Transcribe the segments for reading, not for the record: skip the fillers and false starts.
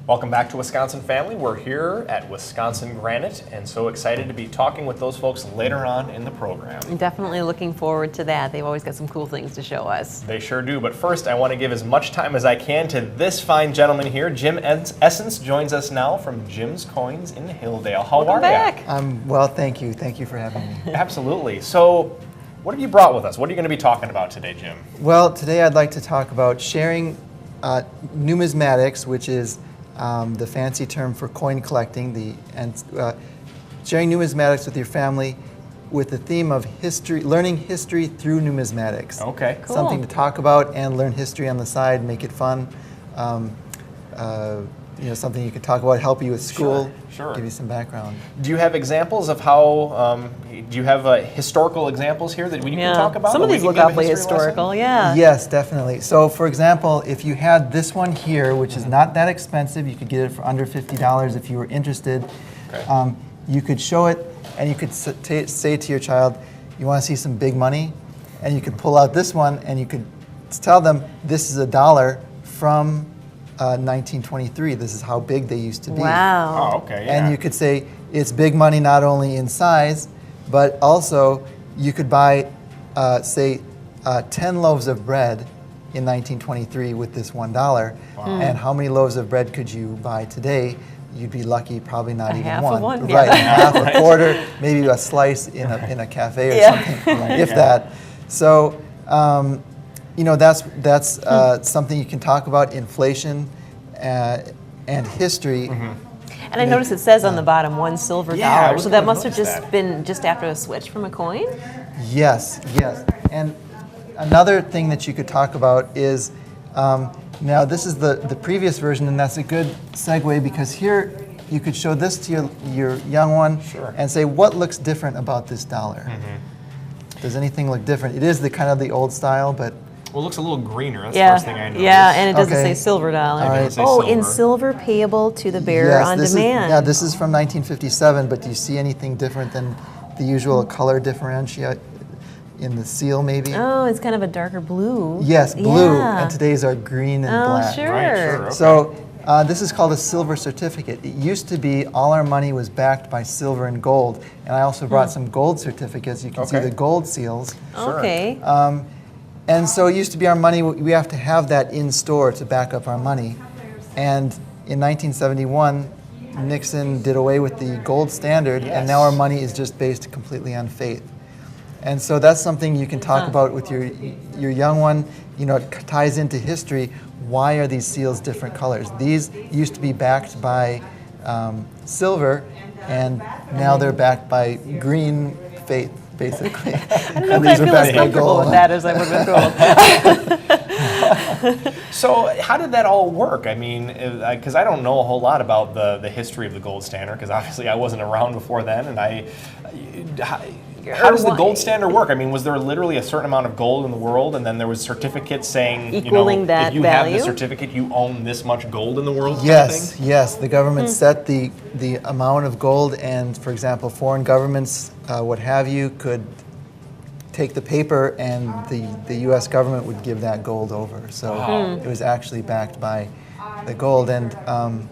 Welcome back to Wisconsin Family. We're here at Wisconsin Granite and so excited to be talking with those folks later on in the program. I'm definitely looking forward to that. They've always got some cool things to show us. They sure do, but first I want to give as much time as I can to this fine gentleman here. Jim Essence joins us now from Jim's Coins in Hilldale. How Welcome are back. you? I'm well, thank you. Thank you for having me. Absolutely. So, what have you brought with us? What are you going to be talking about today, Jim? Well, today I'd like to talk about sharing numismatics, which is the fancy term for coin collecting, sharing numismatics with your family with the theme of history, learning history through numismatics. Okay. Cool. Something to talk about and learn history on the side, make it fun. Something you could talk about, help you with school, Sure. give you some background. Do you have examples of how, do you have historical examples here that we can talk about? Some of that we these can look give a awfully history lesson? historical, yeah. Yes, definitely. So, for example, if you had this one here, which is not that expensive, you could get it for under $50 if you were interested. Okay. You could show it, and you could say to your child, "You want to see some big money?" And you could pull out this one, and you could tell them, "This is $1 from 1923. This is how big they used to be." Wow. Oh, okay, yeah. And you could say it's big money not only in size, but also you could buy, say, 10 loaves of bread in 1923 with this $1. Wow. And how many loaves of bread could you buy today? You'd be lucky, probably not even half one. of one? Right, Yeah. half, a quarter, maybe a slice in a cafe or Yeah. something, if that. So, that's something you can talk about, inflation and history. And I noticed it says on the bottom $1 silver Yeah, I dollar. was So that gonna must have notice just that. been just after a switch from a coin? Yes, yes. And another thing that you could talk about is, now this is the previous version, and that's a good segue because here you could show this to your young one Sure. and say, what looks different about this dollar? Does anything look different? It is the kind of the old style, but Well, it looks a little greener. That's Yeah, the first thing I noticed. yeah, and it doesn't Okay. say silver dollar. All right. It doesn't say Oh, in silver. silver payable to the bearer yes, on this demand. Is, this is from 1957, but do you see anything different than the usual color differentiate in the seal maybe? Oh, it's kind of a darker blue. Yes, blue, Yeah. and today's are green and Oh, black. sure. Right, sure. Okay. So this is called a silver certificate. It used to be all our money was backed by silver and gold, and I also brought some gold certificates. You can see Okay. the gold seals. Sure. Okay. And so it used to be our money, we have to have that in store to back up our money. And in 1971, Nixon did away with the gold standard, and now our Yes. money is just based completely on faith. And so that's something you can talk about with your young one. You know, it ties into history. Why are these seals different colors? These used to be backed by silver, and now they're backed by green faith, basically. I don't know if I feel as comfortable with that as I would with gold. So how did that all work? I mean, because I don't know a whole lot about the history of the gold standard, because obviously I wasn't around before then, and how does the gold standard work? I mean, was there literally a certain amount of gold in the world, and then there was certificates saying, Equaling that if you value? have the certificate, you own this much gold in the world? kind of Yes, thing? yes. The government set the amount of gold, and for example, foreign governments, what have you, could take the paper, and the U.S. government would give that gold over. So it was actually backed by the gold, and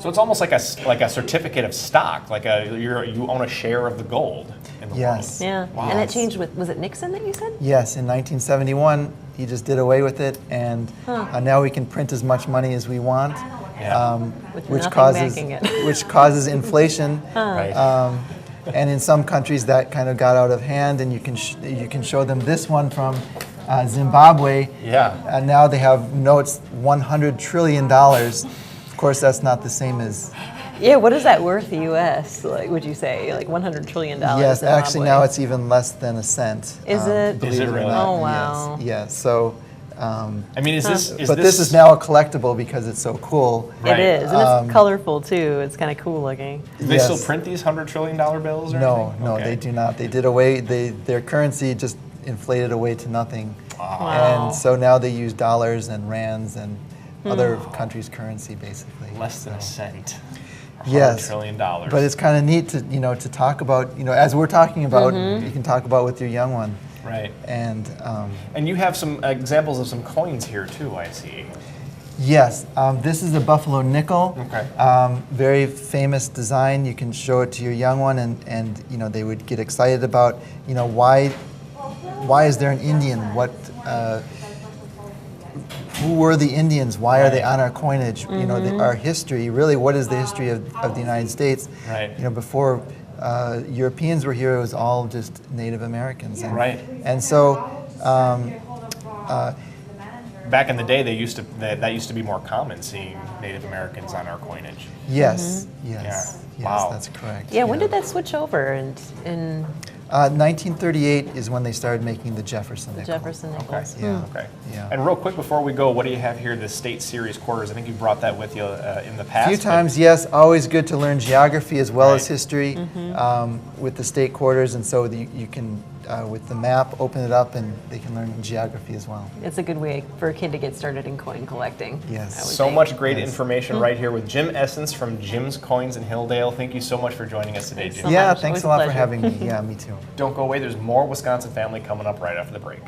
So it's almost like a certificate of stock, like you own a share of the gold in the yes, Yeah. Wow. And it changed with, was it Nixon that you said? yes. In 1971, he just did away with it, and now we can print as much money as we want, Yeah. With which nothing causes backing it. which causes inflation. Right. And in some countries that kind of got out of hand, and you can show them this one from Zimbabwe. Yeah. And now they have notes $100 trillion. Of course, that's not the same as. Yeah, what is that worth U.S.? Like, would you say like $100 trillion? Yes, actually Zimbabwe? now it's even less than a cent. Is it? believe Is it or really? not. Oh, wow. Yes. Yes. So. I mean, But this is now a collectible because it's so cool. Right. It is, and it's colorful too. It's kind of cool looking. Do they Yes. still print these $100 trillion bills? Or No, anything? no, Okay. they do not. They did away. Their currency just inflated away to nothing. Wow. And so now they use dollars and rands and other countries' currency, basically. Less than a cent. Yes. $100 trillion. But it's kind of neat to talk about, as we're talking about, you can talk about with your young one. Right. And And you have some examples of some coins here too, I see. Yes, this is a buffalo nickel. Okay. Very famous design. You can show it to your young one, and you know they would get excited about, you know, why is there an Indian? Who were the Indians? Why are they on our coinage? You know, our history. Really, what is the history of the United States? Right. You know, before Europeans were here, it was all just Native Americans. And, Right. And so. Back in the day, that used to be more common, seeing Native Americans on our coinage. Yes, yes, Yeah. yes, Wow. that's correct. Yeah, when did that switch over? And 1938 is when they started making the Jefferson nickel. Jefferson nickels. Yeah. Okay. Yeah. And real quick before we go, what do you have here? The State Series quarters. I think you brought that with you in the past. A few but- times, yes. Always good to learn geography as well as Right. history with the state quarters, and so you can, with the map, open it up and they can learn geography as well. It's a good way for a kid to get started in coin collecting. Yes. I would So think. much great information right here with Jim Essence from Jim's Coins in Hilldale. Thank you so much for joining us today, Jim. so Yeah, much. It thanks was a a lot for pleasure. having me. Yeah, me too. Don't go away. There's more Wisconsin Family coming up right after the break.